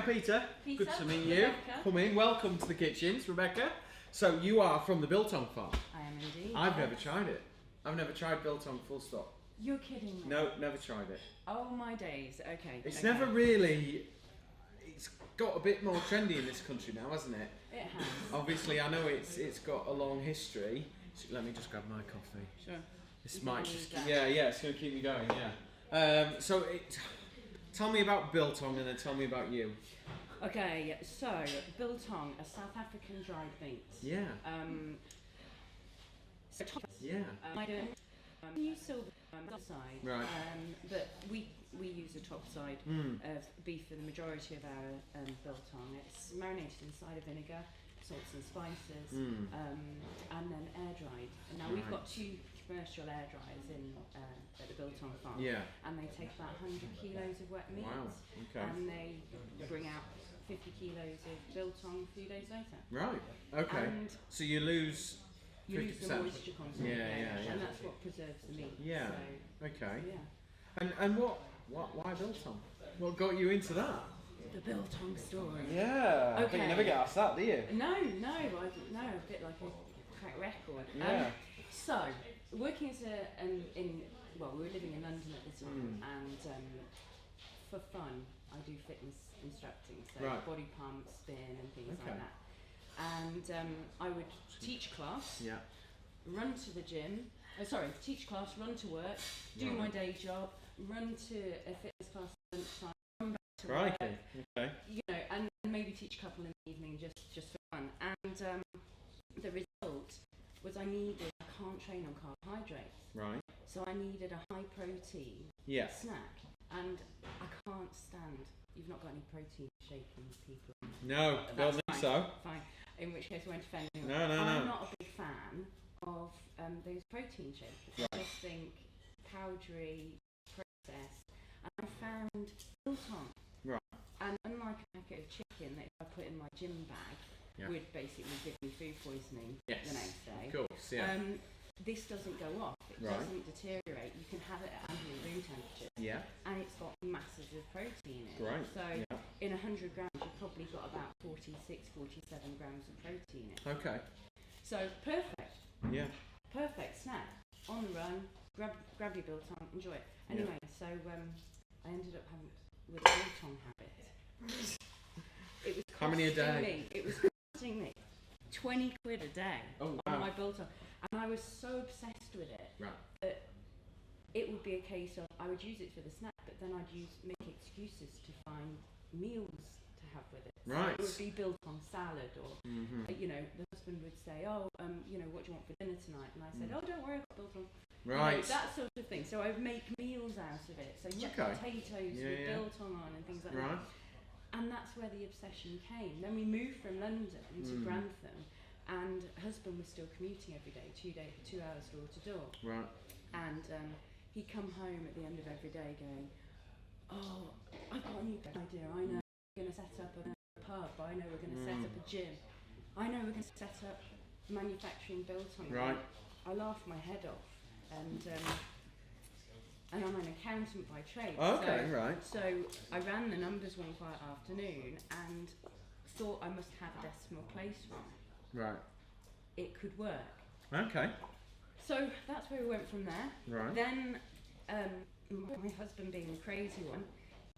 I'm Peter. Peter. Good to meet you. Rebecca. Come in. Welcome to the kitchens, Rebecca. So you are from the Biltong Farm. I am indeed. I've never tried it. I've never tried Biltong full stop. You're kidding me. No, never tried it. Oh my days. Okay. It's okay. never really... It's got a bit more trendy in this country now, hasn't it? It has. Obviously, I know it's got a long history. So let me just grab my coffee. Sure. This You might can just... use that. Yeah, it's going to keep me going, yeah. Tell me about Biltong and then tell me about you. Okay, so Biltong, a South African dried meat. Yeah. So Yeah. I don't use silver side, Right. but we use a top side of beef for the majority of our biltong. It's marinated inside of vinegar, salts and spices, and then air dried. And now we've got two commercial air dryers in at the Biltong Farm, and they take about 100 kilos of wet meat, and they bring out 50 kilos of biltong 2 days later. Right. Okay. And so you lose. you lose the 50%. moisture content, and that's what preserves the meat. Yeah. So, Okay. yeah. And why Biltong? What got you into that? The Biltong story. Yeah. I Okay. think you never get asked that, do you? No, a bit like a crack record. Yeah. So, working as we were living in London at the time, and for fun, I do fitness instructing, so Right. body pump, spin, and things Okay. like that. And I would teach class, Yeah. run to the gym. Teach class, run to work, do Right. my day job, run to a fitness class at lunchtime, run back to work. Crikey. Okay. You know, and maybe teach a couple in the evening just for fun. And the result was I can't train on carbohydrates, Right. so I needed a high protein Yeah. snack, and I can't stand. You've not got any protein shaking people. No, That's don't think fine. so. Fine. In which case I won't offend anyone. No. I'm not a big fan of those protein shakers. Right. I just think powdery, processed, and I found Biltong. Right. And unlike a packet of chicken that if I put in my gym bag would basically give me food poisoning the next day. Of course, yeah. This doesn't go off. It Right. doesn't deteriorate. You can have it at ambient room temperature. Yeah. And it's got masses of protein in it. Great. So Yeah. in 100 grams, you've probably got about 47 grams of protein in it. Okay. So perfect. Yeah. Perfect snack. On the run, grab your biltong, enjoy it. Anyway, so I ended up having with a biltong habit. It was How many a day? It was costing me 20 quid a day on my biltong. And I was so obsessed with it that it would be a case of I would use it for the snack, but then I'd make excuses to find meals to have with it. So Right. it would be biltong salad, or the husband would say, what do you want for dinner tonight? And I said, oh, don't worry, I've got biltong. Right. That sort of thing. So I would make meals out of it. So potatoes with biltong on and things like that. And that's where the obsession came. Then we moved from London to Grantham, and husband was still commuting every day, 2 hours door to door. Right. And he'd come home at the end of every day going, oh, I've got a new idea. I know we're going to set up a pub. I know we're going to set up a gym. I know we're going to set up manufacturing biltong. Right. I laughed my head off. And I'm an accountant by trade. Okay, right. So I ran the numbers one quiet afternoon and thought I must have a decimal place wrong. Right. It could work. Okay. So that's where we went from there. Right. Then my husband, being the crazy one,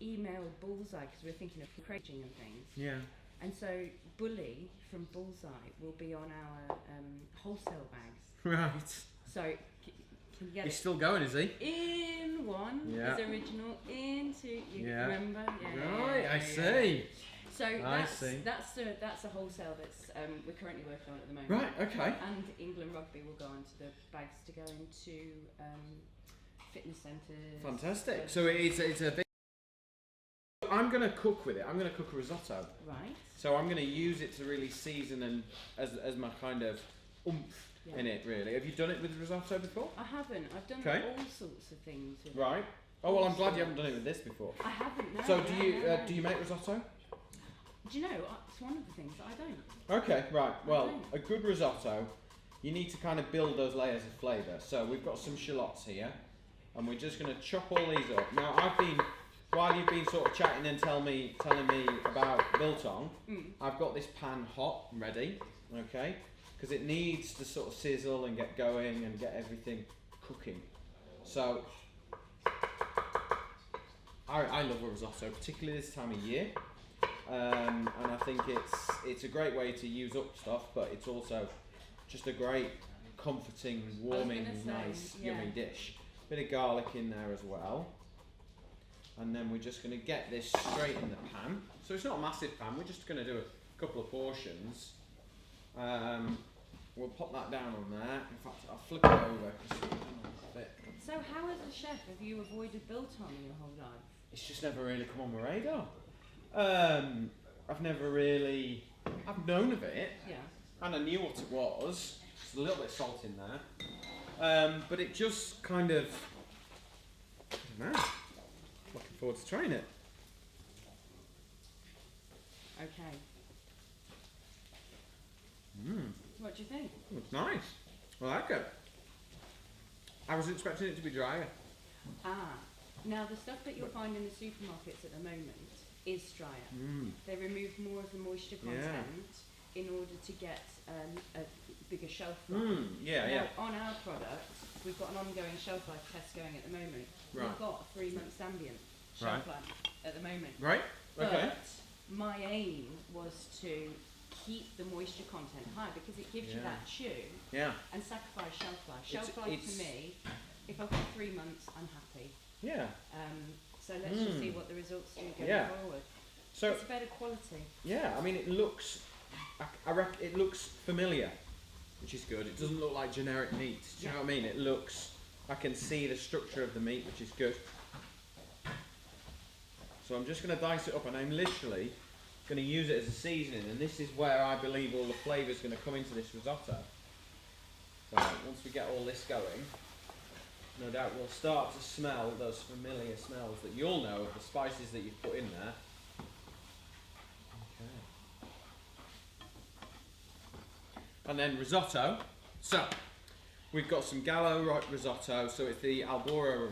emailed Bullseye because we were thinking of crating and things. Yeah. And so Bully from Bullseye will be on our wholesale bags. Right. So can you get He's it? still going, is he? In one is original, in two, you remember? Right, I see. So that's a wholesale that's we're currently working on at the moment. Right, okay. And England Rugby will go onto the bags to go into fitness centres. Fantastic. So it's a big... I'm going to cook with it. I'm going to cook a risotto. Right. So I'm going to use it to really season and as my kind of oomph in it, really. Have you done it with risotto before? I haven't. I've done all sorts of things with Right. it. Oh, well, I'm glad you haven't done it with this before. I haven't, no. So do you make risotto? Do you know, it's one of the things that I don't. Okay, right. Well, a good risotto, you need to kind of build those layers of flavour. So we've got some shallots here, and we're just going to chop all these up. Now, I've been while you've been sort of chatting and telling me about biltong, I've got this pan hot and ready, okay? Because it needs to sort of sizzle and get going and get everything cooking. So I love a risotto, particularly this time of year, and I think it's a great way to use up stuff, but it's also just a great comforting, warming, nice, yummy dish. Bit of garlic in there as well. And then we're just going to get this straight in the pan. So it's not a massive pan, we're just going to do a couple of portions. We'll pop that down on there. In fact, I'll flip it over. 'Cause it's a bit. So how as a chef have you avoided biltong your whole life? It's just never really come on my radar. I've never really... I've known of it. Yeah. And I knew what it was. There's a little bit of salt in there. But it just kind of... I don't know. Looking forward to trying it. Okay. Mmm. What do you think? It's nice. I like it. I was expecting it to be drier. Now the stuff that you'll find in the supermarkets at the moment is drier. They remove more of the moisture content in order to get a bigger shelf life. Yeah. On our product, we've got an ongoing shelf life test going at the moment. Right. We've got a 3 months ambient shelf life at the moment. Right. Okay. But my aim was to keep the moisture content high because it gives you that chew and sacrifice shelf life. Shelf life to me, if I've got 3 months, I'm happy. Yeah. So let's just see what the results do going forward. So it's better quality. Yeah, I mean it looks, I reckon it looks familiar, which is good. It doesn't look like generic meat. Do you know what I mean? It looks, I can see the structure of the meat, which is good. So I'm just going to dice it up, and I'm literally going to use it as a seasoning, and this is where I believe all the flavour is going to come into this risotto. So once we get all this going, no doubt we'll start to smell those familiar smells that you'll know of the spices that you've put in there. Okay. And then risotto. So we've got some Gallo risotto, so it's the Alborio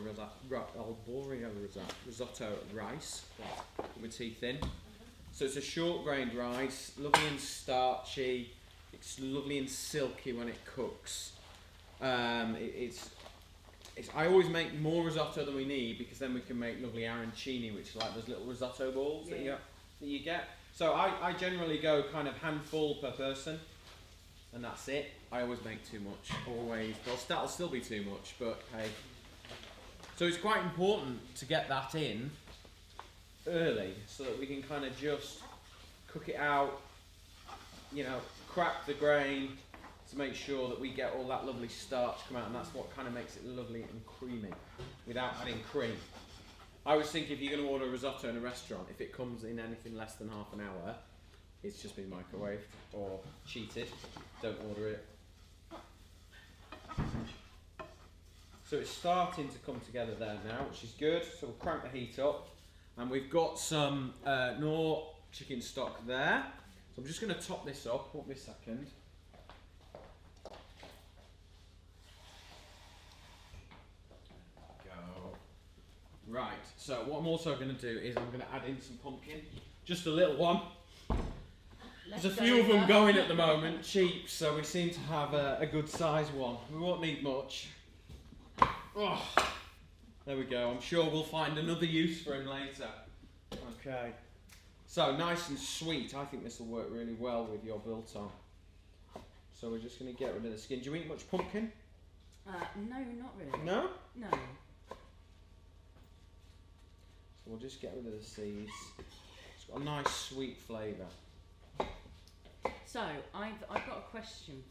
risotto rice with teeth in. So it's a short grained rice, lovely and starchy. It's lovely and silky when it cooks. I always make more risotto than we need because then we can make lovely arancini, which is like those little risotto balls that you get. So I generally go kind of handful per person, and that's it. I always make too much, always. Well, that'll still be too much, but hey. So it's quite important to get that in early so that we can kind of just cook it out, you know, crack the grain to make sure that we get all that lovely starch come out, and that's what kind of makes it lovely and creamy without adding cream. I always think if you're going to order a risotto in a restaurant, if it comes in anything less than half an hour, it's just been microwaved or cheated. Don't order it. So it's starting to come together there now, which is good. So we'll crank the heat up, and we've got some Knorr chicken stock there. So I'm just going to top this up. Wait me a second. Right, so what I'm also going to do is I'm going to add in some pumpkin, just a little one. There's a few of them going at the moment, cheap, so we seem to have a good size one. We won't need much. Oh, there we go, I'm sure we'll find another use for him later. Okay, so nice and sweet. I think this will work really well with your biltong. So we're just going to get rid of the skin. Do you eat much pumpkin? No, not really. No? No. So we'll just get rid of the seeds. It's got a nice sweet flavour. So I've got a question.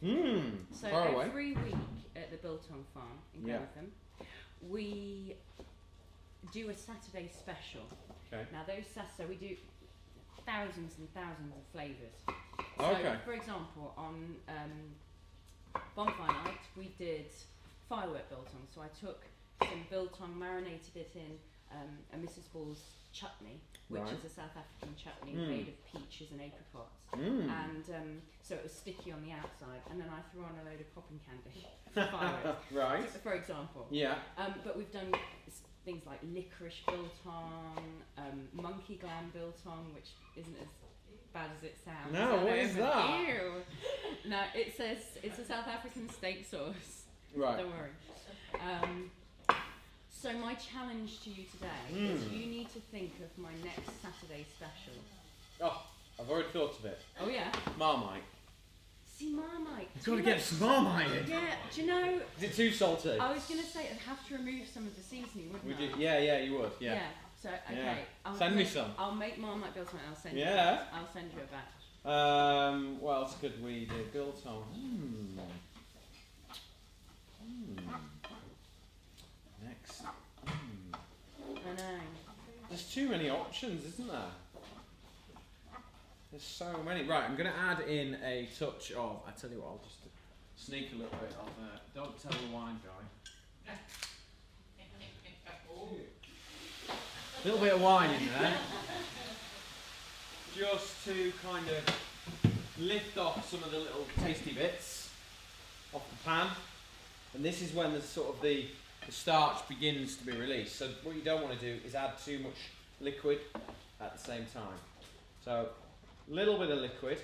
So far away. Every week at the Biltong Farm in Grantham, we do a Saturday special. Okay. Now those so we do thousands and thousands of flavours. So for example, on bonfire night we did firework biltong. So I took some biltong, marinated it in and Mrs. Hall's chutney, which Right. is a South African chutney Mm. made of peaches and apricots. Mm. And so it was sticky on the outside, and then I threw on a load of popping candy to fire it, Right. for example. Yeah. But we've done things like licorice biltong, monkey gland biltong, which isn't as bad as it sounds. No, what is that? Ew. No, it says it's a South African steak sauce. Right. Don't worry. So my challenge to you today is you need to think of my next Saturday special. Oh, I've already thought of it. Oh yeah? Marmite. See, Marmite. You've got to get some Marmite in. Yeah, do you know, Is it too salty? I was going to say I'd have to remove some of the seasoning, wouldn't Would I? you? Yeah, you would. Yeah. So, okay. Yeah. I'll Send me make- some. I'll make Marmite biltong and I'll send you Yeah. a batch. I'll send you a batch. What else could we do? Biltong. Next. I know. There's too many options, isn't there? There's so many. Right, I'm going to add in a touch of. I tell you what, I'll just sneak a little bit of. Don't tell the wine guy. A little bit of wine in there, just to kind of lift off some of the little tasty bits off the pan. And this is when the sort of the starch begins to be released. So what you don't want to do is add too much liquid at the same time. So a little bit of liquid,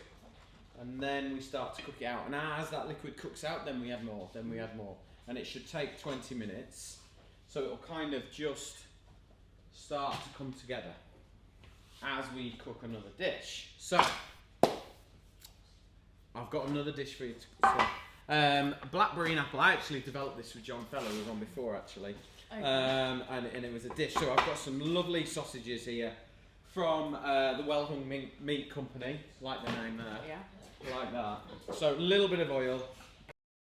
and then we start to cook it out. And as that liquid cooks out, then we add more, then we add more. And it should take 20 minutes. So it'll kind of just start to come together as we cook another dish. So I've got another dish for you to blackberry and apple. I actually developed this with John Feller, who was on before actually. Okay. And it was a dish. So I've got some lovely sausages here from the Wellhung Meat Company, like the name there, Yeah. like that. So a little bit of oil.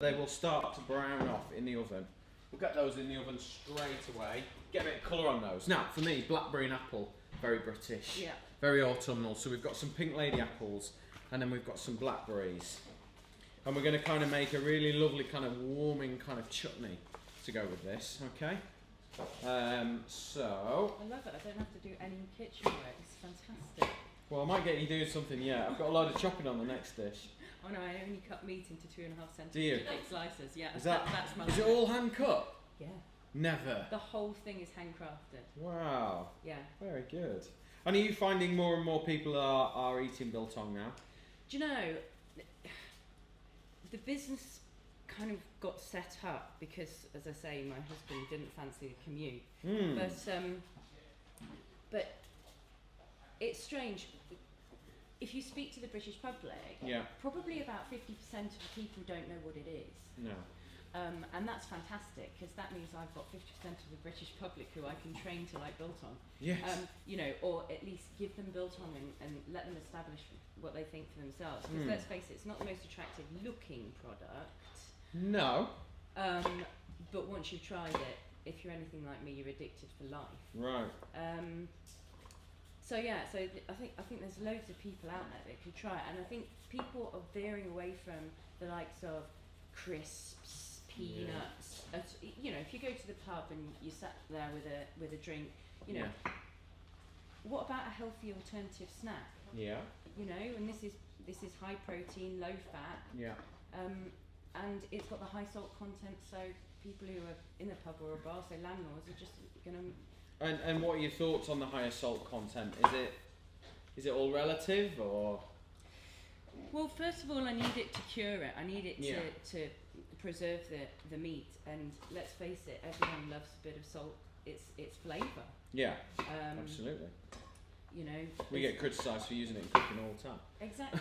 They will start to brown off in the oven. We'll get those in the oven straight away. Get a bit of colour on those. Now, for me, blackberry and apple, very British, Yeah. very autumnal. So we've got some pink lady apples, and then we've got some blackberries. And we're going to kind of make a really lovely kind of warming kind of chutney to go with this, okay? So, I love it. I don't have to do any kitchen work. It's fantastic. well, I might get you doing something, yeah. I've got a load of chopping on the next dish. Oh no, I only cut meat into 2.5 centimetre Do you? thick slices. Yeah, Is that's my is it limit. all hand cut? Yeah. Never. The whole thing is handcrafted. Wow, Yeah. very good. And are you finding more and more people are eating biltong now? Do you know, the business kind of got set up because, as I say, my husband didn't fancy the commute. But it's strange. If you speak to the British public, Yeah. probably about 50% of the people don't know what it is. No. And that's fantastic because that means I've got 50% of the British public who I can train to like biltong. Yes. You know, or at least give them biltong and let them establish what they think for themselves. Because let's face it, it's not the most attractive looking product. No. But once you've tried it, if you're anything like me, you're addicted for life. Right. So yeah, I think there's loads of people out there that could try it, and I think people are veering away from the likes of crisps, peanuts. You know, if you go to the pub and you sat there with a drink, you know, what about a healthy alternative snack? Yeah. You know, and this is high protein, low fat. Yeah. And it's got the high salt content, so people who are in a pub or a bar, so landlords, are just going to. And what are your thoughts on the higher salt content? Is it all relative or? Well, first of all, I need it to cure it. I need it to preserve the meat. And let's face it, everyone loves a bit of salt. It's flavour. Yeah. Absolutely. You know. We get criticised for using it in cooking all the time. Exactly.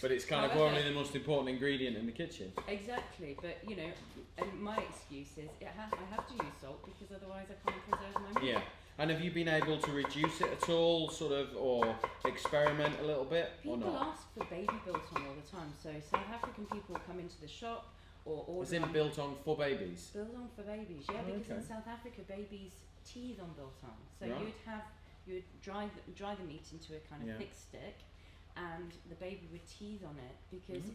But it's kind of probably the most important ingredient in the kitchen. Exactly, but you know, and my excuse is I have to use salt because otherwise I can't preserve my meat. Yeah. And have you been able to reduce it at all, sort of, or experiment a little bit, People or not? ask for baby biltong all the time. So South African people come into the shop or order. Is in biltong for babies? Biltong for babies, yeah, because Okay. in South Africa babies teethe on biltong. So Right. you would dry the meat into a kind of Yeah. thick stick, and the baby would teethe on it because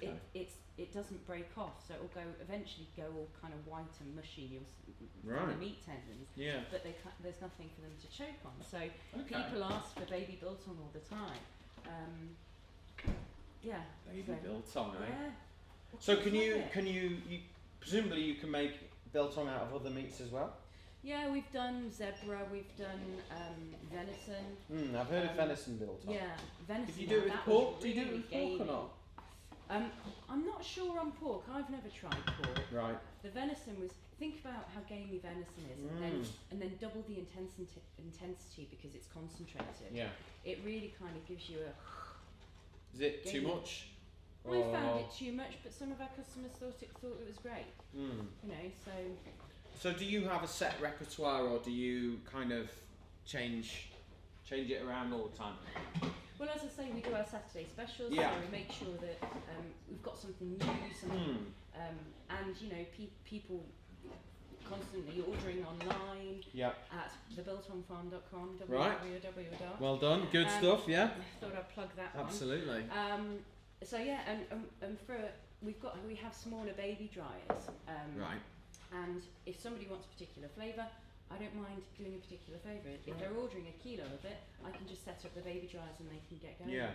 it doesn't break off, so it will eventually go all kind of white and mushy. You'll from the meat tendons, but there's nothing for them to choke on. So people ask for baby biltong all the time. Baby biltong, eh? Yeah. So can you presumably you can make biltong out of other meats as well? Yeah, we've done zebra, we've done venison. I've heard of venison biltong. Yeah, venison. If you do it with pork, do you do it with pork or not? I'm not sure on pork. I've never tried pork. Right. The venison was. Think about how gamey venison is, and then double the intensity because it's concentrated. Yeah. It really kind of gives you a. Is it too much? I found it too much, but some of our customers thought it was great. You know, so. So do you have a set repertoire, or do you kind of change it around all the time? Well, as I say, we do our Saturday specials, so we make sure that we've got something new, and you know, people constantly ordering online at thebiltongfarm.com. Right. www. Well done. Good stuff. Yeah. I thought I'd plug that one. Absolutely. So yeah, and we have smaller baby dryers. Right. And if somebody wants a particular flavour, I don't mind doing a particular flavour. If they're ordering a kilo of it, I can just set up the baby dryers and they can get going. Yeah.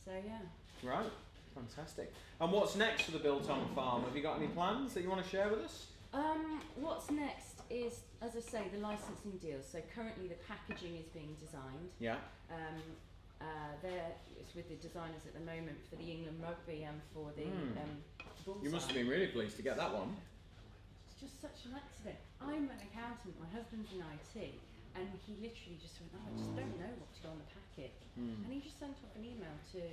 So yeah. Right. Fantastic. And what's next for the Biltong Farm? Have you got any plans that you want to share with us? What's next is, as I say, the licensing deals. So currently the packaging is being designed. Yeah. It's with the designers at the moment for the England Rugby and for the Bullseye. You must have been really pleased to get that one. Just such an accident. I'm an accountant, my husband's in IT, and he literally just went, I just don't know what to go on the packet. And he just sent off an email to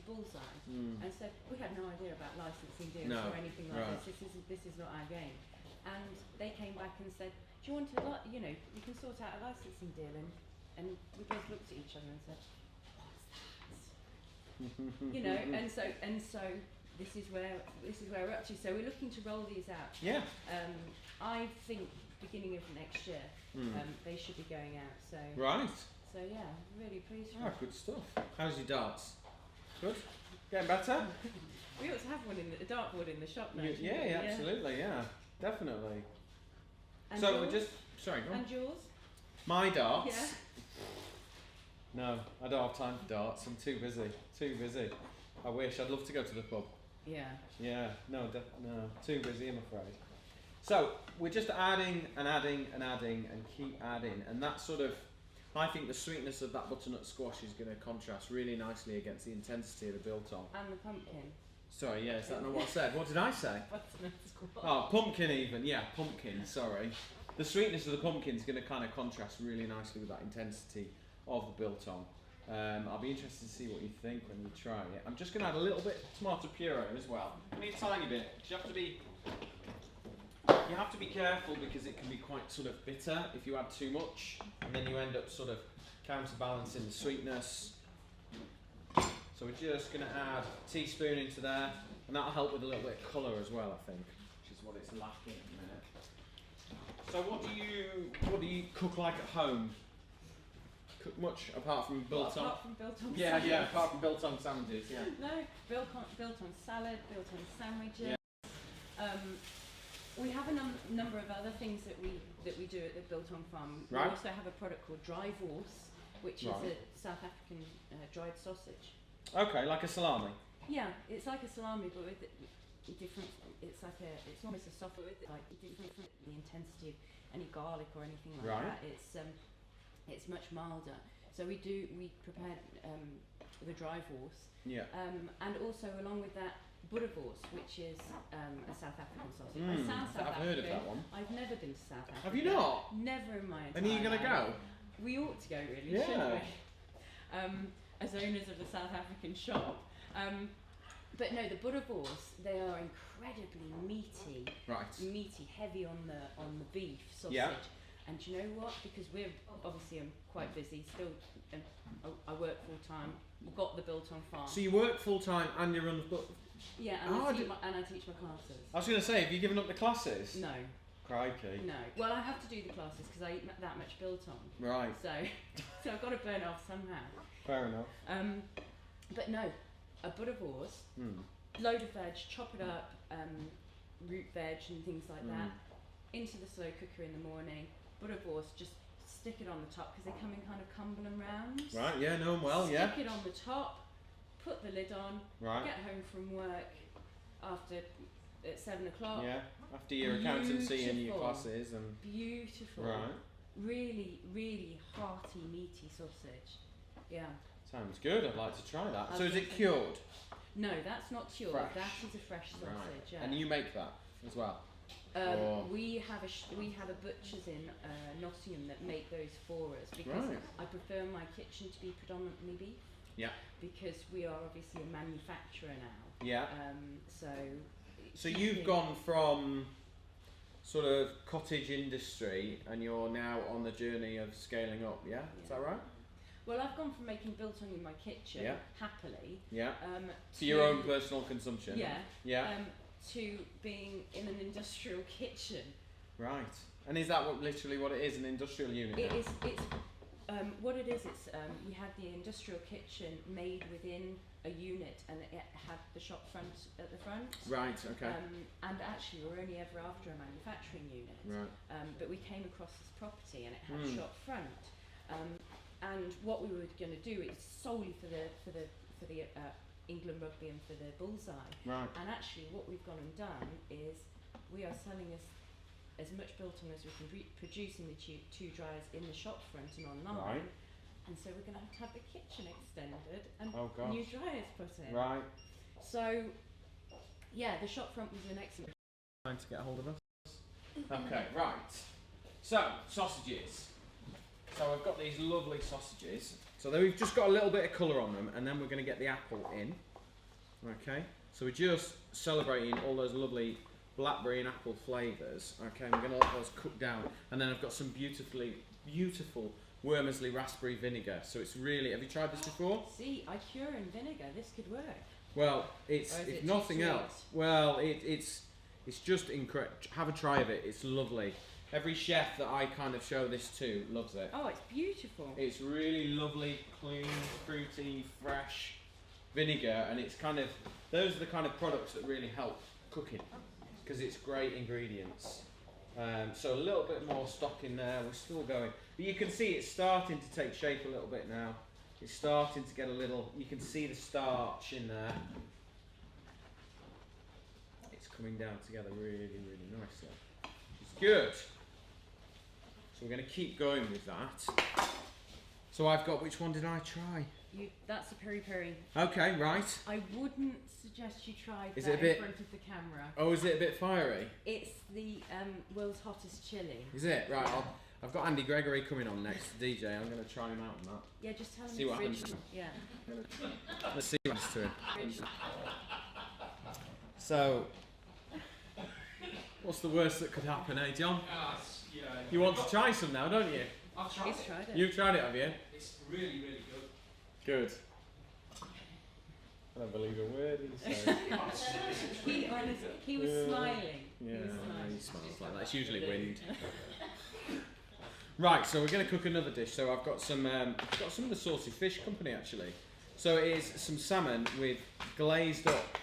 Bullseye and said, we had no idea about licensing deals or anything like this. This is not our game. And they came back and said, do you want to, you can sort out a licensing deal. And we both looked at each other and said, what's that? You know, and so this is where we're up to. So we're looking to roll these out. Yeah. I think beginning of next year, they should be going out. So. Right. So yeah, really pleased. Good stuff. How's your darts? Good. Getting better. We ought to have one a dartboard in the shop now. Yeah, absolutely. Yeah, definitely. And so yours? we're just sorry. Go on. And yours? My darts. Yeah. No, I don't have time for darts. I'm too busy. Too busy. I wish. I'd love to go to the pub. Yeah. Yeah. No. Too busy, I'm afraid. So we're just adding and adding and adding and keep adding, and that sort of, I think the sweetness of that butternut squash is going to contrast really nicely against the intensity of the biltong. And the pumpkin. Sorry, yeah, is that not what I said? What did I say? Butternut squash. Oh, pumpkin even. Yeah, pumpkin. Sorry. The sweetness of the pumpkin is going to kind of contrast really nicely with that intensity of the biltong. I'll be interested to see what you think when you try it. I'm just going to add a little bit of tomato puree as well. Only a tiny bit. You have to be careful because it can be quite sort of bitter if you add too much, and then you end up sort of counterbalancing the sweetness. So we're just going to add a teaspoon into there, and that'll help with a little bit of colour as well, I think, which is what it's lacking at the minute. So what do you cook like at home? Cook much apart from biltong? Apart from biltong yeah, sandwiches. yeah, apart from biltong sandwiches, yeah. No, biltong salad, biltong sandwiches. Yeah. We have a number of other things that we do at the Biltong Farm. Right. We also have a product called dry vorse, which is a South African dried sausage. Okay, like a salami. Yeah, it's like a salami, but with different. It's almost a soft, with like different from the intensity of any garlic or anything like that. It's much milder. So we prepare the dry vorse. Yeah. And also along with that, boerewors, which is a South African sausage. I sound South I've African. heard of that one. I've never been to South Africa. Have you not? Never in my entire And are you going to go? We ought to go, really, yeah. shouldn't we? As owners of the South African shop. But no, the boerewors, they are incredibly meaty. Right. Meaty, heavy on the beef sausage. Yeah. And do you know what? Because we're obviously quite busy still, and I work full time. We've got the Biltong Farm. So you work full time and you run the book. Yeah, and I teach my classes. I was going to say, have you given up the classes? No. Crikey. No. Well, I have to do the classes because I eat that much biltong. Right. So I've got to burn off somehow. Fair enough. But no, a Boerewors, load of veg, chop it up, root veg and things like that, into the slow cooker in the morning. Boerewors, just stick it on the top because they come in kind of Cumberland rounds. Right, yeah, know 'em well, yeah. Stick it on the top, put the lid on, Right. get home from work at 7 o'clock. Yeah, after your accountancy and your classes and... Beautiful. Right. Really, really hearty, meaty sausage. Yeah. Sounds good, I'd like to try that. I'll So is it definitely- cured? No, that's not cured. Fresh. That is a fresh sausage. Right. Yeah. And you make that as well? Or- We have a butcher's in Nottingham that make those for us because Right. I prefer my kitchen to be predominantly beef. Yeah. Because we are obviously a manufacturer now. Yeah. So keeping- you've gone from sort of cottage industry and you're now on the journey of scaling up, yeah? Is that right? Well, I've gone from making biltong in my kitchen Yeah. happily. Yeah. To your own personal consumption? Yeah. Yeah. To being in an industrial kitchen. Right. And is that literally what it is, an industrial unit? It now? is. It's what it is. It's we had the industrial kitchen made within a unit, and it had the shop front at the front. Right. Okay. And actually, we're only ever after a manufacturing unit. Right. But we came across this property, and it had shop front. And what we were going to do is solely for the England Rugby and for the Bullseye. Right. And actually, what we've gone and done is we are selling as much biltong as we can produce in the two dryers in the shop front and online. Right. And so we're going to have the kitchen extended and Oh, gosh. new dryers put in. Right. So, yeah, the shop front was an excellent. Trying to get a hold of us. Okay, right. So, sausages. So I've got these lovely sausages. So we've just got a little bit of colour on them, and then we're going to get the apple in. Okay. So we're just celebrating all those lovely blackberry and apple flavours. Okay, and we're going to let those cook down, and then I've got some beautiful Wormersley raspberry vinegar. So it's really. Have you tried this before? See, I cure in vinegar. This could work. Well, it's Or is if it too nothing sweet? else. Well, it's just incredible. Have a try of it. It's lovely. Every chef that I kind of show this to loves it. Oh, it's beautiful. It's really lovely, clean, fruity, fresh vinegar, and it's kind of those are the kind of products that really help cooking because it's great ingredients. So a little bit more stock in there. We're still going, but you can see it's starting to take shape a little bit now. It's starting to get a little. You can see the starch in there. It's coming down together really, really nicely. It's good. So we're going to keep going with that. So I've got, which one did I try? That's a peri-peri. Okay, right. I wouldn't suggest you try Is that it a bit- in front of the camera. Oh, is it a bit fiery? It's the world's hottest chili. Is it? Right, I've got Andy Gregory coming on next to DJ. I'm going to try him out on that. Yeah, just tell him See it's what happens. original. Yeah. Let's see what happens to him. Original. So, what's the worst that could happen, eh, John? You want to try some now, don't you? I've tried He's it. tried it. You've tried it, have you? It's really, really good. Good. I don't believe a word he said. He was smiling. Yeah, He was he smiling. smells like that. It's usually wind. Right, so we're going to cook another dish. So I've got some of the Saucy Fish Company actually. So it is some salmon with glazed up.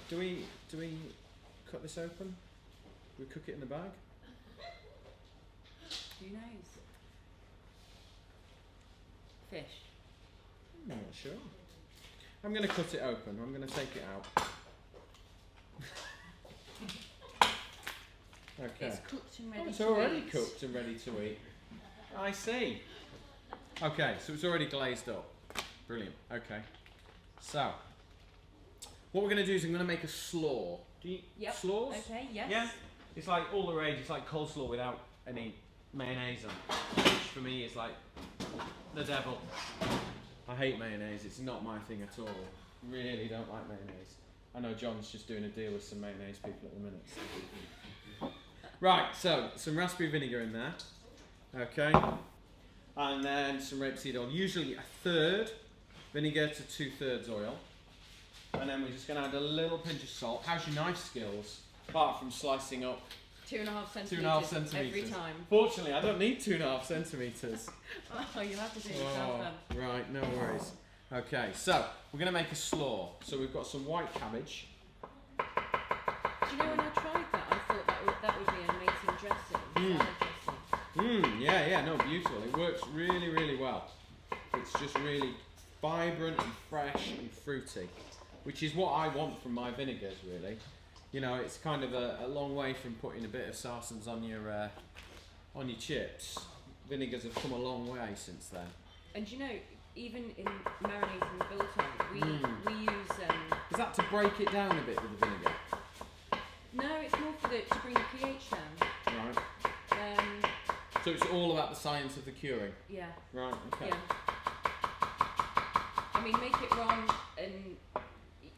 Do we cut this open? Do we cook it in the bag? Who knows? Fish. I'm not sure. I'm going to cut it open. I'm going to take it out. Okay. It's cooked and ready Oh, it's to already eat. cooked and ready to eat. I see. Okay, so it's already glazed up. Brilliant. Okay. So, what we're going to do is I'm going to make a slaw. Do you eat Yep. slaws? Okay, yes. Yeah? It's like all the rage. It's like coleslaw without any mayonnaise on. Which for me is like the devil. I hate mayonnaise. It's not my thing at all. Really don't like mayonnaise. I know John's just doing a deal with some mayonnaise people at the minute. Right, so some raspberry vinegar in there. Okay. And then some rapeseed oil. Usually a third vinegar to 2/3 oil. And then we're just going to add a little pinch of salt. How's your knife skills? Apart from slicing up 2.5 centimetres. 2.5 centimetres. Every time. Fortunately, I don't need 2.5 centimetres. Oh, you'll have to do it yourself then. Right, no worries. Okay, so we're going to make a slaw. So we've got some white cabbage. Do you know when I tried that, I thought that would be an amazing dressing. Salad dressing. Yeah, no, beautiful. It works really, really well. It's just really vibrant and fresh and fruity, which is what I want from my vinegars, really. You know, it's kind of a long way from putting a bit of sarsens on your chips. Vinegars have come a long way since then. And you know, even in marinating the biltong, we use. Is that to break it down a bit with the vinegar? No, it's more for to bring the pH down. Right. So it's all about the science of the curing. Yeah. Right. Okay. Yeah. I mean, make it wrong and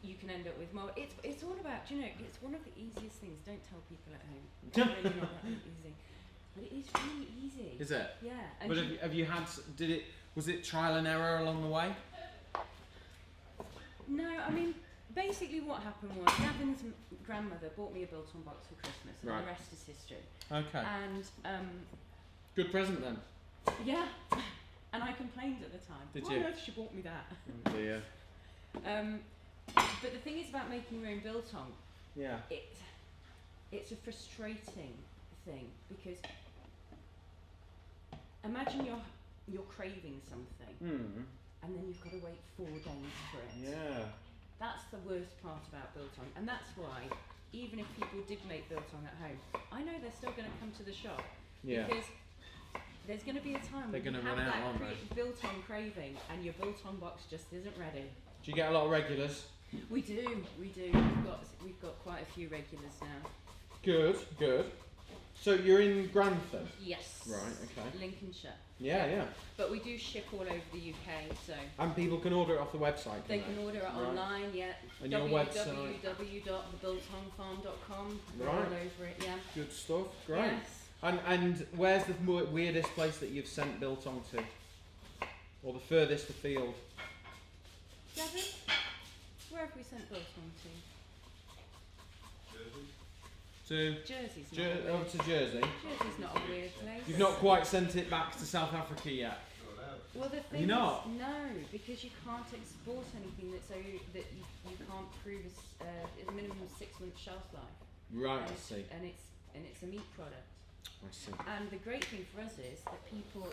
you can end up with more. It's all about, you know, it's one of the easiest things. Don't tell people at home. It's really not that easy. But it is really easy. Is it? Yeah. And But have you had, was it trial and error along the way? No, I mean, basically what happened was Gavin's grandmother bought me a Biltong box for Christmas and Right. the rest is history. Okay. And, Good present then. yeah. And I complained at the time. Did Why you? on earth she bought me that? Oh dear. But the thing is about making your own biltong, Yeah. it's a frustrating thing because imagine you're craving something and then you've got to wait 4 days for it. Yeah. That's the worst part about biltong, and that's why even if people did make biltong at home, I know they're still going to come to the shop because there's going to be a time They're when you gonna have run out, that aren't they? biltong craving and your biltong box just isn't ready. Do you get a lot of regulars? We do. We've got quite a few regulars now. Good. So you're in Grantham? Yes. Right, okay. Lincolnshire. Yeah. But we do ship all over the UK, so And people can order it off the website, they can order it Right. online, yeah. And your website? www.thebiltongfarm.com. We're Right. all over it, yeah. Good stuff, great. Yes. And where's the weirdest place that you've sent biltong to? Or the furthest afield? Gavin, where have we sent biltong to? To Jersey's not a weird. over to Jersey? Jersey's not a weird place. You've not quite sent it back to South Africa yet? Well, the thing you not? is, no, because you can't export anything that you can't prove a minimum of 6 months shelf life. Right, And I it's- see. And it's a meat product. I see. And the great thing for us is that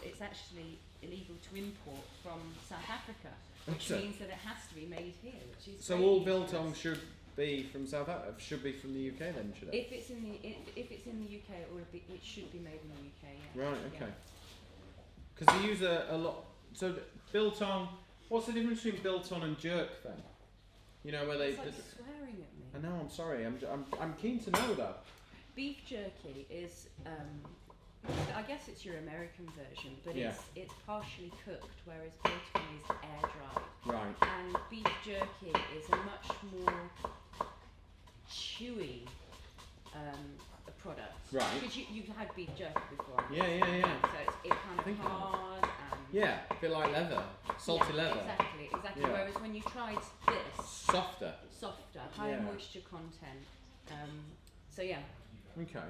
it's actually illegal to import from South Africa, which Okay. means that it has to be made here, which is So great all news for biltong us. should be from South Africa, should be from the UK then, should it? If it's in the UK, it should be made in the UK. Yeah. Right, Yeah. okay. Because they use a lot. So biltong. What's the difference between biltong and jerk then? You know where It's they. like swearing at me. I know. I'm sorry. I'm keen to know though. Beef jerky is, I guess it's your American version, but Yeah. it's partially cooked, whereas biltong is air dried. Right. And beef jerky is a much more chewy product. Right. Because you've had beef jerky before. Yeah. So it's kind think of I have. hard and Yeah, a bit like leather, salty yeah, leather, Exactly. Yeah. Whereas when you tried this, softer. softer, higher Yeah. moisture content. So yeah. Okay.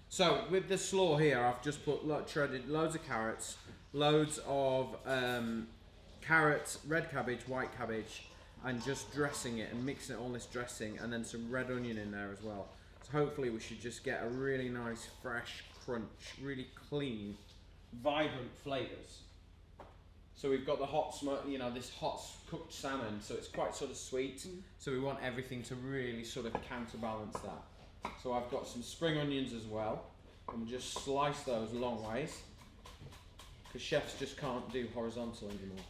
So with the slaw here, I've just put shredded loads of carrots, loads of carrots, red cabbage, white cabbage, and just dressing it and mixing it all this dressing, and then some red onion in there as well. So hopefully we should just get a really nice, fresh crunch, really clean, vibrant flavours. So we've got the hot smoke, you know, this hot cooked salmon, so it's quite sort of sweet. So we want everything to really sort of counterbalance that. So I've got some spring onions as well, and we'll just slice those long ways, because chefs just can't do horizontal anymore.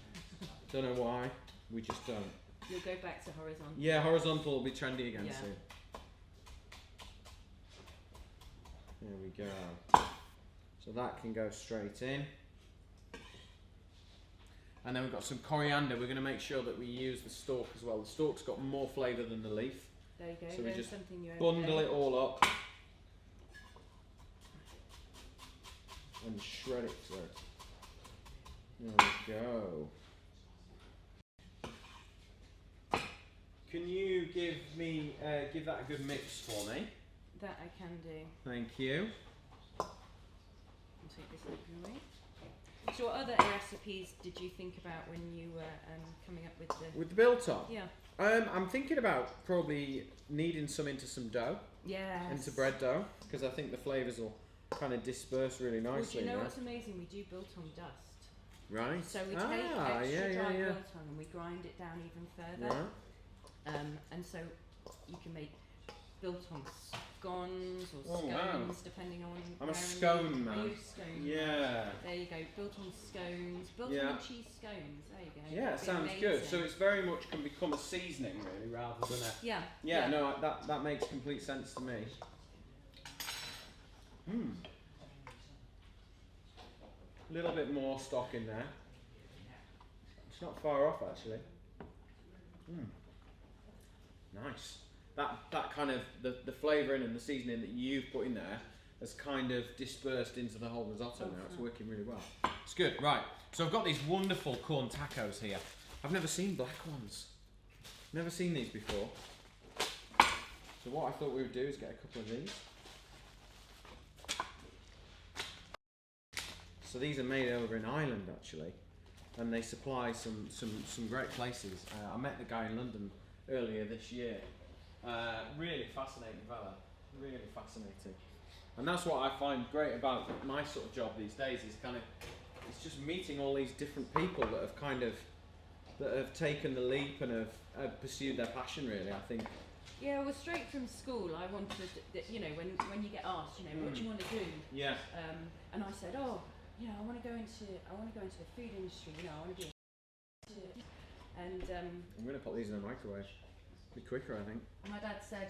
Don't know why, we just don't. You'll go back to horizontal. Yeah, horizontal will be trendy again Yeah. soon. There we go. So that can go straight in. And then we've got some coriander. We're going to make sure that we use the stalk as well. The stalk's got more flavour than the leaf. There you go. So we There's just something you Bundle it all up and shred it through. There we go. Can you give that a good mix for me? That I can do. Thank you. I'll take this out of your way. So what other recipes did you think about when you were coming up with the... With the biltong? Yeah. I'm thinking about probably kneading some into some dough. Yes. Into bread dough, because I think the flavours will kind of disperse really nicely. Well, do you know what's amazing? We do biltong dust. Right. So we take extra dry yeah. biltong and we grind it down even further. Right. And so you can make biltong scones or scones, depending on. I'm a scone man. Are you a scone? Yeah. There you go. Biltong scones, biltong and cheese scones. There you go. Yeah, it sounds good. So it's very much can become a seasoning really, rather than a. Yeah. Yeah. No, that makes complete sense to me. A little bit more stock in there. It's not far off actually. Nice. That kind of the flavouring and the seasoning that you've put in there has kind of dispersed into the whole risotto now. It's working really well. It's good. Right. So I've got these wonderful corn tacos here. I've never seen black ones. Never seen these before. So what I thought we would do is get a couple of these. So these are made over in Ireland actually, and they supply some great places. I met the guy in London earlier this year. Really fascinating fella, really fascinating. And that's what I find great about my sort of job these days is kind of, it's just meeting all these different people that have taken the leap and have pursued their passion really, I think. Yeah, well, straight from school, I wanted, you know, when you get asked, you know, what do you want to do? Yeah. And I said, oh, you know, I want to go into the food industry. You know, I want to be. And I'm going to put these in the microwave. Be quicker, I think. my dad said,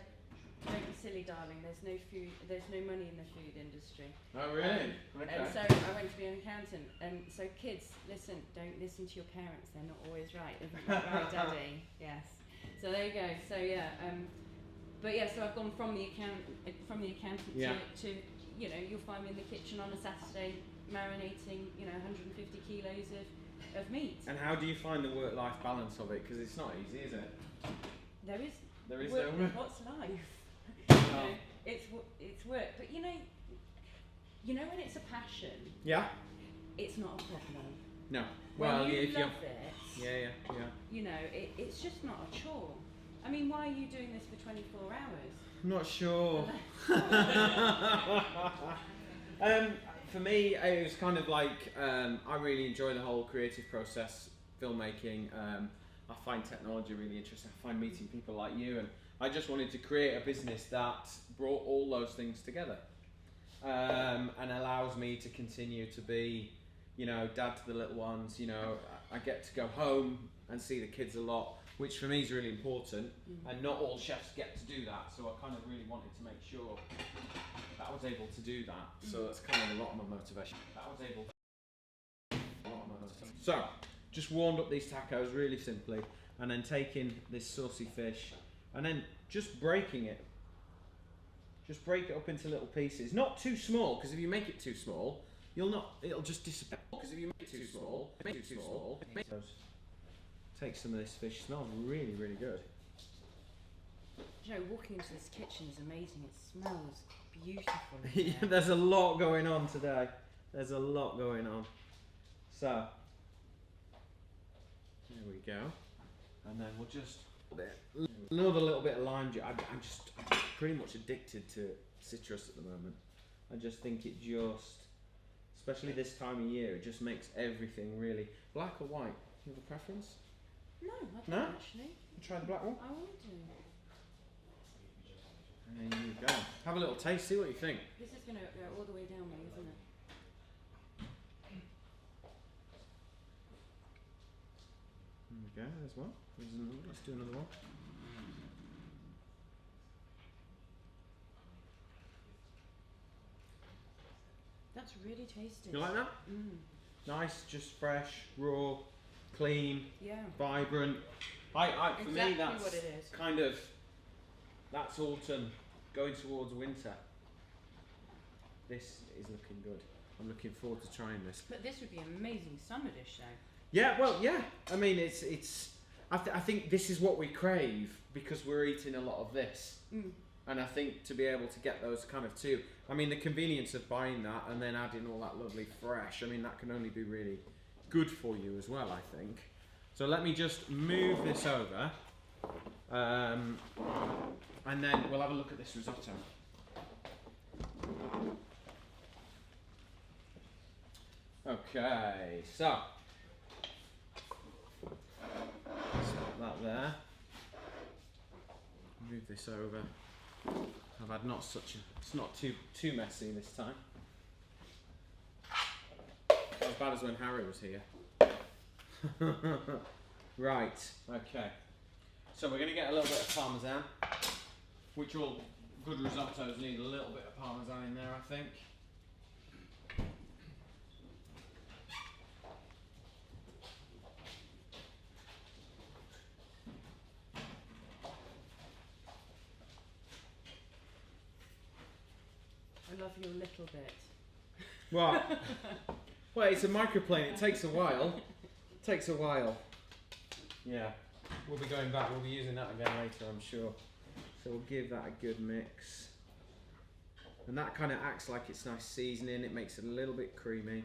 "Don't be silly, darling. There's no money in the food industry." Oh, really? Okay. And so I went to be an accountant. And so kids, listen, don't listen to your parents. They're not always right. Isn't that right, Daddy? Yes. So there you go. So yeah. But yeah, so I've gone from the accountant to you know, you'll find me in the kitchen on a Saturday marinating, you know, 150 kilos of meat. And how do you find the work-life balance of it? Because it's not easy, is it? There is work. no what's life? Oh. You know, it's work, but you know when it's a passion. Yeah. It's not a problem. No. When Well, you if love you. it. Yeah. You know, it's just not a chore. I mean, why are you doing this for 24 hours? I'm not sure. For me, it was kind of like I really enjoy the whole creative process, filmmaking. I find technology really interesting. I find meeting people like you, and I just wanted to create a business that brought all those things together and allows me to continue to be, you know, dad to the little ones. You know, I get to go home and see the kids a lot, which for me is really important, and not all chefs get to do that, so I kind of really wanted to make sure that I was able to do that, so that's kind of a lot of my motivation. So, just warmed up these tacos really simply, and then taking this saucy fish, and then just breaking it. Just break it up into little pieces, not too small, because if you make it too small, it'll just disappear. Because if you make it too small, take some of this fish. Smells really, really good. You know, walking into this kitchen is amazing. It smells beautiful. In there. There's a lot going on today. There's a lot going on. So, there we go. And then we'll just another little bit of lime juice. I'm just pretty much addicted to citrus at the moment. I just think it especially this time of year, it just makes everything really black or white. Do you have a preference? No, I don't actually. Try the black one. I want to. And there you go. Have a little taste, see what you think. This is going to go all the way down there, isn't it? There we go, there's one. There's another. Let's do another one. That's really tasty. You like that? Nice, just fresh, raw, clean, vibrant. For exactly me, that's what it is. kind of, that's autumn, going towards winter. This is looking good. I'm looking forward to trying this. But this would be an amazing summer dish, though. Yeah, well, yeah. I mean, I think this is what we crave because we're eating a lot of this. And I think to be able to get those kind of two, I mean, the convenience of buying that and then adding all that lovely fresh, I mean, that can only be really good for you as well, I think. So let me just move this over, and then we'll have a look at this risotto. Okay, so stop that there. Move this over. I've had not such a, it's not too messy this time. Not as bad as when Harry was here. Right, okay. So we're going to get a little bit of parmesan, which all good risottos need a little bit of parmesan in there, I think. I love your little bit. What? Well, it's a microplane. It takes a while. It takes a while. Yeah. We'll be going back. We'll be using that again later, I'm sure. So we'll give that a good mix. And that kind of acts like it's nice seasoning. It makes it a little bit creamy.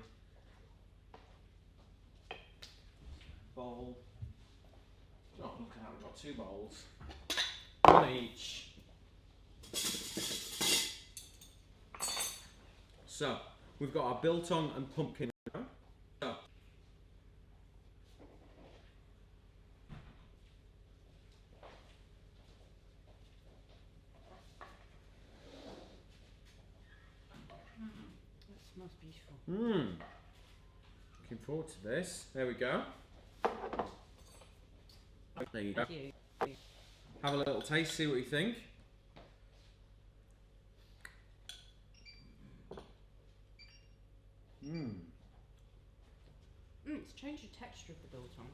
Bowl. Oh, look at that. We've got 2 bowls. One each. So, we've got our biltong and pumpkin. So, That smells beautiful. Looking forward to this. There we go. There you go. Thank you. Have a little taste, see what you think. It's changed the texture of the biltong.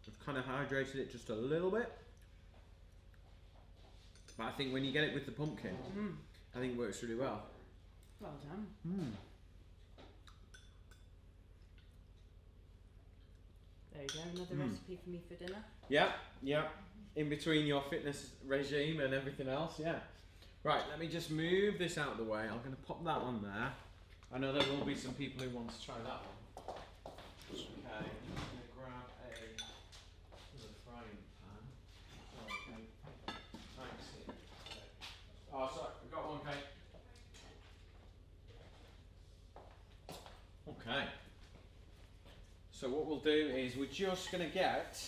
I've kind of hydrated it just a little bit. But I think when you get it with the pumpkin, I think it works really well. Well done. There you go, another recipe for me for dinner. Yeah, yeah. In between your fitness regime and everything else, yeah. Right, let me just move this out of the way. I'm going to pop that on there. I know there will be some people who want to try that one. Okay, I'm just going to grab a frying pan. Okay. Thanks. Oh, sorry, I've got one, Kate. Okay. So what we'll do is we're just going to get,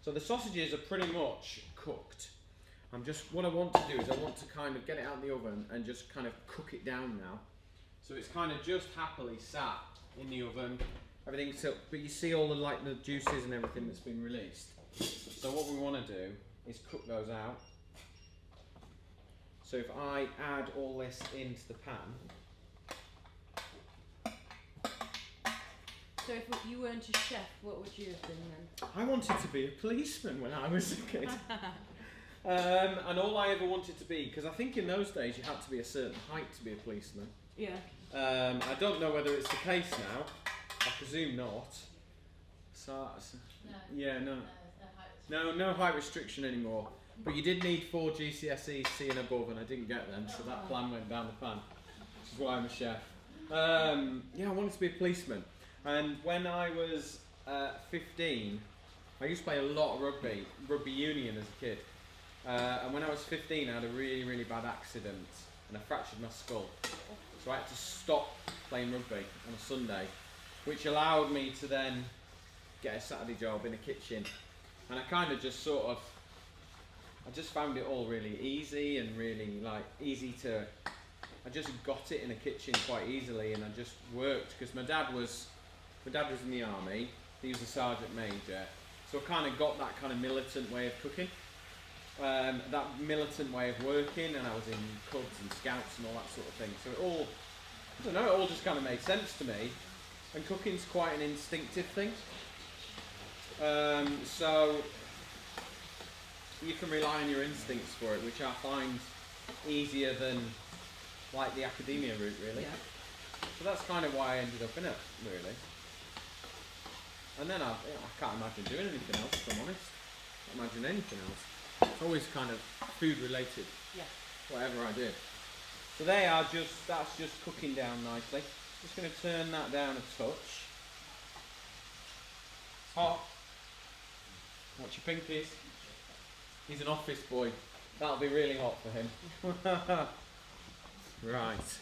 so the sausages are pretty much cooked. What I want to do is I want to kind of get it out of the oven and just kind of cook it down now. So it's kind of just happily sat in the oven, everything. So, but you see all the juices and everything that's been released. So what we want to do is cook those out. So if I add all this into the pan. So if you weren't a chef, what would you have been then? I wanted to be a policeman when I was a kid. And all I ever wanted to be, because I think in those days you had to be a certain height to be a policeman. Yeah. I don't know whether it's the case now. I presume not. So, yeah, no height restriction anymore. But you did need 4 GCSEs C and above, and I didn't get them, so that plan went down the pan, which is why I'm a chef. Yeah, I wanted to be a policeman. And when I was 15, I used to play a lot of rugby union as a kid. And when I was 15, I had a really, really bad accident and I fractured my skull. So I had to stop playing rugby on a Sunday, which allowed me to then get a Saturday job in a kitchen. And I kind of just I just found it all really easy and really I just got it in a kitchen quite easily, and I just worked because my dad was in the army. He was a sergeant major, so I kind of got that kind of militant way of cooking, that militant way of working, and I was in clubs and scouts and all that sort of thing. So it all just kind of made sense to me. And cooking's quite an instinctive thing, so you can rely on your instincts for it, which I find easier than like the academia route, really. Yeah. So that's kind of why I ended up in it, really. And then I can't imagine doing anything else, if I'm honest. I can't imagine anything else. It's always kind of food related, Yeah. whatever I do. So that's just cooking down nicely. Just going to turn that down a touch. It's hot. Watch your pinkies. He's an office boy. That'll be really hot for him. Right,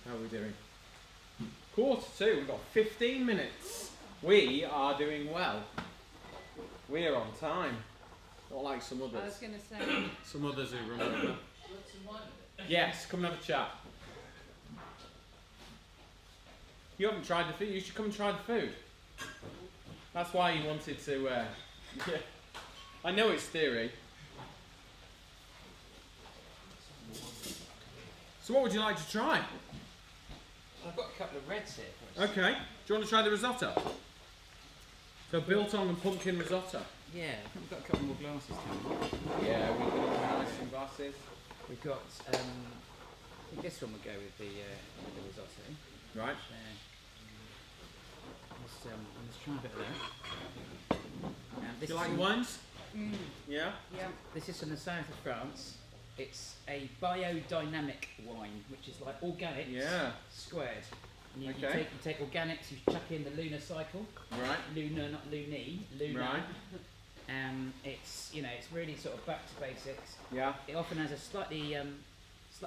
how are we doing? 1:45, we've got 15 minutes. We are doing well. We're on time. Not like some others. I was going to say. Some others who run over. Yes, come and have a chat. You haven't tried the food, you should come and try the food. That's why you wanted to, yeah. I know it's theory. So what would you like to try? I've got a couple of reds here. Okay, do you want to try the risotto? So Biltong and pumpkin risotto. Yeah, I've got a couple more glasses coming. Yeah, we've got nice some glasses. We've got, I think this one would go with the risotto. Right. Let's try a bit of that. Do you like wines? Mm. Yeah? Yeah. This is from the south of France. It's a biodynamic wine, which is like organic squared. And you take organics, you chuck in the lunar cycle. Right. Lunar, not loony. Lunar. Right. It's it's really sort of back to basics. Yeah. It often has a slightly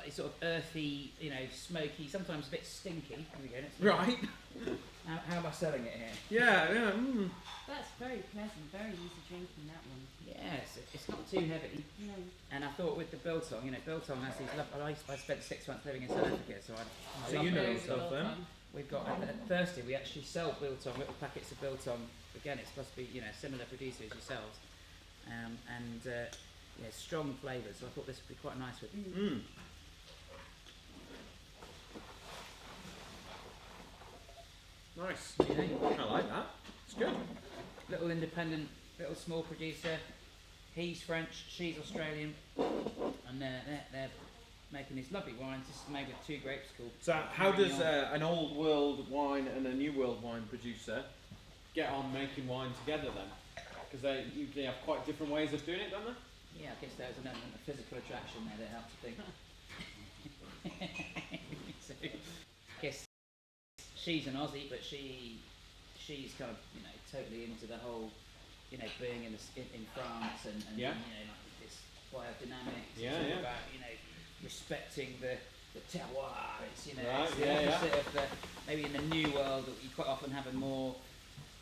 sort of earthy, smoky, sometimes a bit stinky. Here we go. Right. How am I selling it here? Yeah, yeah. Mm. That's very pleasant, very easy drinking, that one. Yes, it's not too heavy. No. And I thought with the Biltong, Biltong has these lovely. I spent 6 months living in South Africa, so I So love you know Biltong. stuff then. We've got at Thirsty, we actually sell Biltong, little packets of Biltong. Again, it's supposed to be similar producers yourselves, and strong flavours. So I thought this would be quite nice with. Mm. Nice. I like that. It's good. Little independent, little small producer. He's French, she's Australian, and they're making these lovely wines. This is made with 2 grapes called. So how does an old world wine and a new world wine producer get on making wine together then? Because they usually have quite different ways of doing it, don't they? Yeah, I guess there's an element of physical attraction there that helps, I think. So, I guess she's an Aussie, but she's kind of totally into the whole being in France and like this biodynamics. Yeah, it's all yeah. about respecting the terroir. It's Right, it's the yeah, opposite of maybe in the new world that you quite often have a more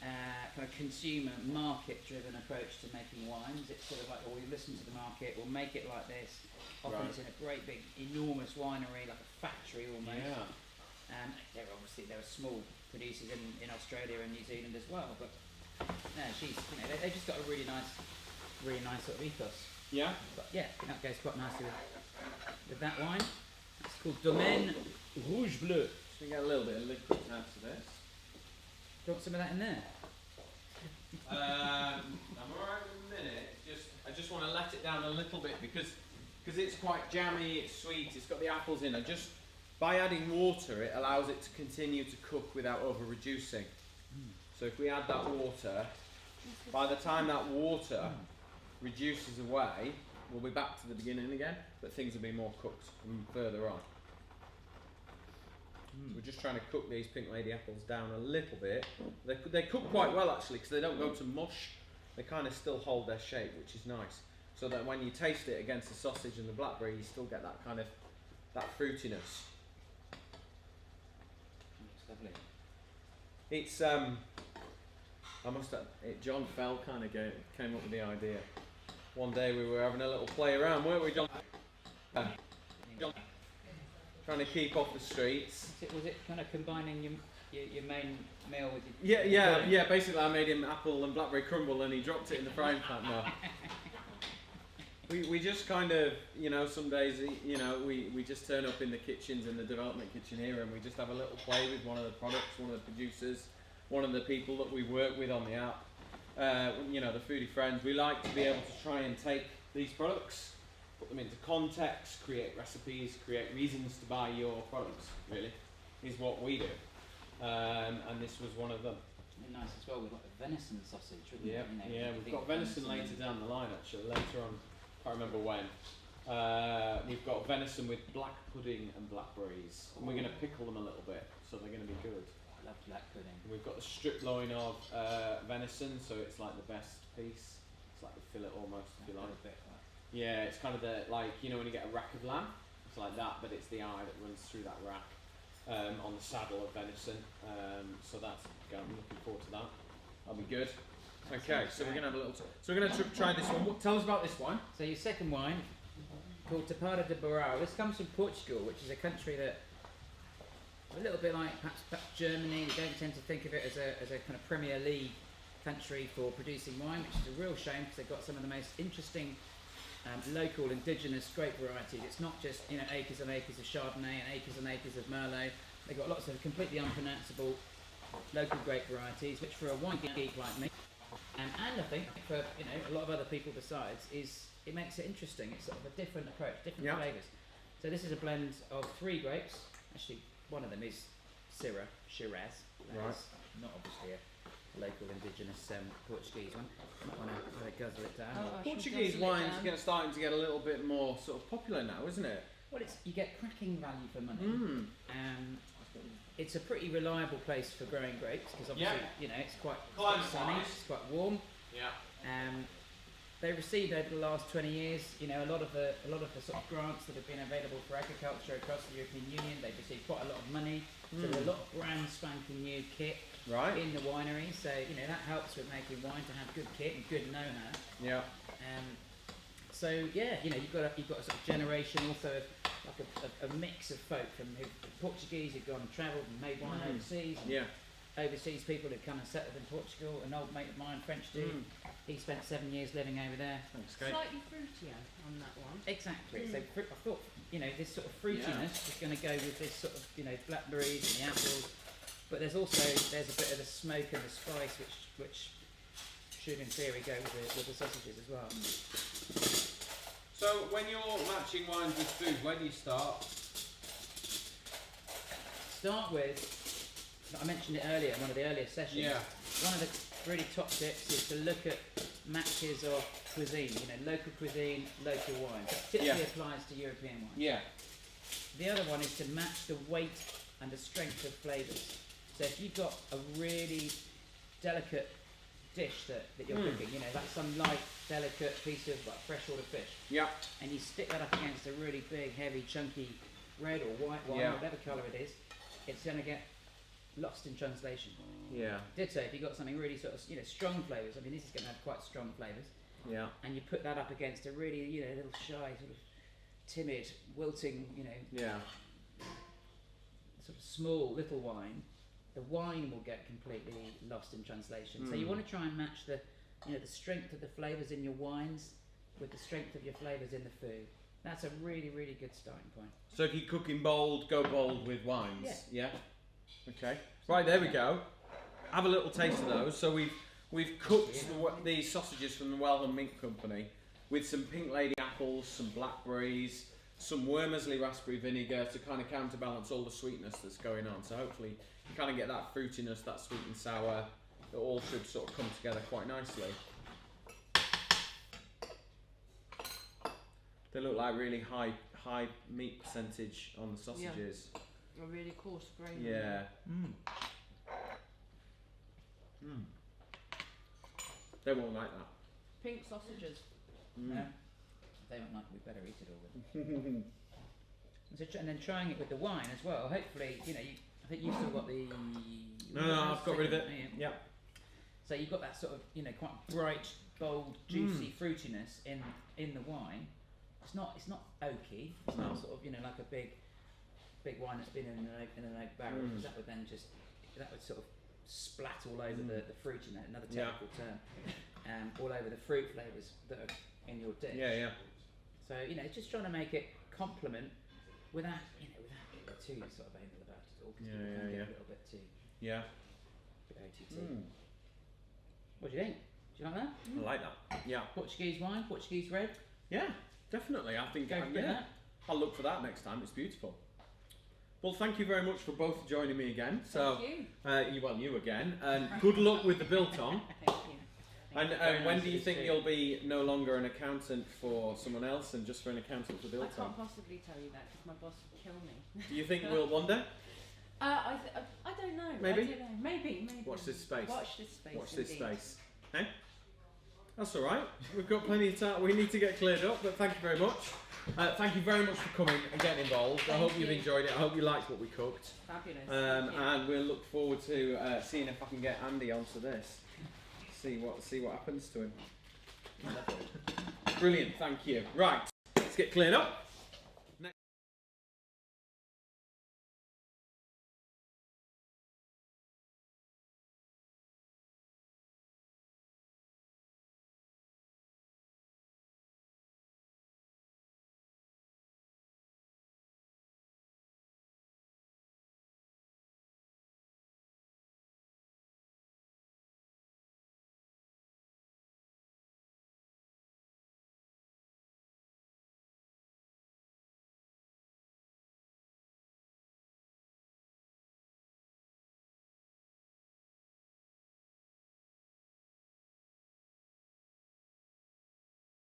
kind of consumer market-driven approach to making wines. It's sort of like, we listen to the market, we'll make it like this. Often it's in a great big enormous winery, like a factory almost. Yeah. There are small producers in Australia and New Zealand as well, but no, they've just got a really nice sort of ethos. Yeah. But yeah, I think that goes quite nicely with that wine. It's called Domaine Rouge Bleu. So we get a little bit of liquid out of this. Do you want some of that in there? I'm alright in a minute. I just want to let it down a little bit because it's quite jammy, it's sweet, it's got the apples in it. Just by adding water, it allows it to continue to cook without over reducing. So if we add that water, by the time that water reduces away, we'll be back to the beginning again, but things will be more cooked from further on. So we're just trying to cook these Pink Lady apples down a little bit. They cook quite well actually, because they don't go to mush. They kind of still hold their shape, which is nice. So that when you taste it against the sausage and the blackberry, you still get that kind of fruitiness. It's lovely. It's John Fell kind of came up with the idea. One day we were having a little play around, weren't we, John? Trying to keep off the streets. Was it kind of combining your main meal with your... Yeah. Basically, I made him apple and blackberry crumble, and he dropped it in the frying pan. No. We just kind of, some days, we just turn up in the kitchens, in the development kitchen here, and we just have a little play with one of the products, one of the producers, one of the people that we work with on the app. The Foodie Friends. We like to be able to try and take these products, put them into context, create recipes, create reasons to buy your products, really, is what we do. And this was one of them. Nice as well, we've got the venison sausage, wouldn't Yeah, it? we've got venison later down the line, actually, later on can't remember when. We've got venison with black pudding and blackberries, and we're going to pickle them a little bit, so they're going to be good. I love black pudding. And we've got the strip loin of venison, so it's like the best piece. It's like the fillet almost, if you like. Yeah, it's kind of the, like, you know when you get a rack of lamb? It's like that, but it's the eye that runs through that rack on the saddle of venison. So that's, I'm looking forward to that. That'll be good. Okay, so we're going to have a little, so we're going to try this one. Tell us about this wine. So your second wine, called Tapada de Barão. This comes from Portugal, which is a country that, a little bit like perhaps Germany, we don't tend to think of it as a kind of Premier League country for producing wine, which is a real shame because they've got some of the most interesting local indigenous grape varieties. It's not just acres and acres of Chardonnay and acres of Merlot. They've got lots of completely unpronounceable local grape varieties, which for a wine geek like me, and I think for a lot of other people besides, it makes it interesting. It's sort of a different approach, different flavours. So this is a blend of 3 grapes. Actually, one of them is Shiraz. That is not obviously a local indigenous Portuguese one. I might want to guzzle it down. Portuguese wine's starting to get a little bit more sort of popular now, isn't it? Well, you get cracking value for money. It's a pretty reliable place for growing grapes because obviously it's quite sunny, it's quite warm. They received over the last 20 years, a lot of the sort of grants that have been available for agriculture across the European Union. They've received quite a lot of money. So there's a lot of brand spanking new kit in the winery. So that helps with making wine to have good kit and good know-how. So you've got a sort of generation also of like a mix of folk from Portuguese who've gone and travelled and made wine overseas. Overseas people who've come and settled in Portugal. An old mate of mine, French dude, he spent 7 years living over there. Slightly fruitier on that one. Exactly. So I thought, this sort of fruitiness is going to go with this sort of, blackberries and the apples. But there's a bit of the smoke and the spice which should in theory go with the sausages as well. So when you're matching wines with food, where do you start? Start with, I mentioned it earlier in one of the earlier sessions. One of the really top tips is to look at matches of cuisine, local cuisine, local wine. That typically applies to European wines. The other one is to match the weight and the strength of flavours. So if you've got a really delicate dish that you're cooking, like some light, delicate piece of like freshwater fish, and you stick that up against a really big, heavy, chunky red or white wine, whatever colour it is, it's going to get lost in translation. Ditto if you've got something really sort of strong flavours. I mean, this is going to have quite strong flavours. And you put that up against a really little shy, sort of timid, wilting, sort of small little wine. The wine will get completely lost in translation. So you want to try and match the strength of the flavours in your wines with the strength of your flavours in the food. That's a really, really good starting point. So if you're cooking bold, go bold with wines. Okay. Right, there we go. Have a little taste of those. So we've cooked the sausages from the Wellham Meat Company with some Pink Lady apples, some blackberries, some Wormersley raspberry vinegar to kind of counterbalance all the sweetness that's going on. So hopefully you kind of get that fruitiness, that sweet and sour. It all should sort of come together quite nicely. They look like really high meat percentage on the sausages. A really coarse grain. They won't like that. Pink sausages. No, they won't like it. We better eat it all. And then trying it with the wine as well. Hopefully, I think you've still got the. No, I've got rid of it. So you've got that sort of quite bright, bold, juicy fruitiness in the wine. It's not oaky. It's not sort of like a big wine that's been in an oak barrel. Because that would sort of splat all over the fruit another technical term, all over the fruit flavours that are in your dish. So just trying to make it complement without getting too sort of anal about it all. Because people can get a little bit too bit OTT. What do you think? Do you like that? I like that. Portuguese wine, Portuguese red. Yeah, definitely. I think I'll look for that next time. It's beautiful. Well, thank you very much for both joining me again. So, thank you. You again, and good luck with the biltong. Thank you. And when do you think you'll be no longer an accountant for someone else and just for an accountant for I Biltong? can't possibly tell you that because my boss would kill me. Do you think we'll one day? I don't know. Maybe? I don't know. Maybe. Watch this space. Watch this space. Watch this indeed. space. Hey? That's all right. We've got plenty of time. We need to get cleared up, but thank you very much. Thank you very much for coming and getting involved. I hope you've enjoyed it. I hope you liked what we cooked. Fabulous. And we'll look forward to seeing if I can get Andy onto this. See what happens to him. Brilliant. Thank you. Right. Let's get cleared up.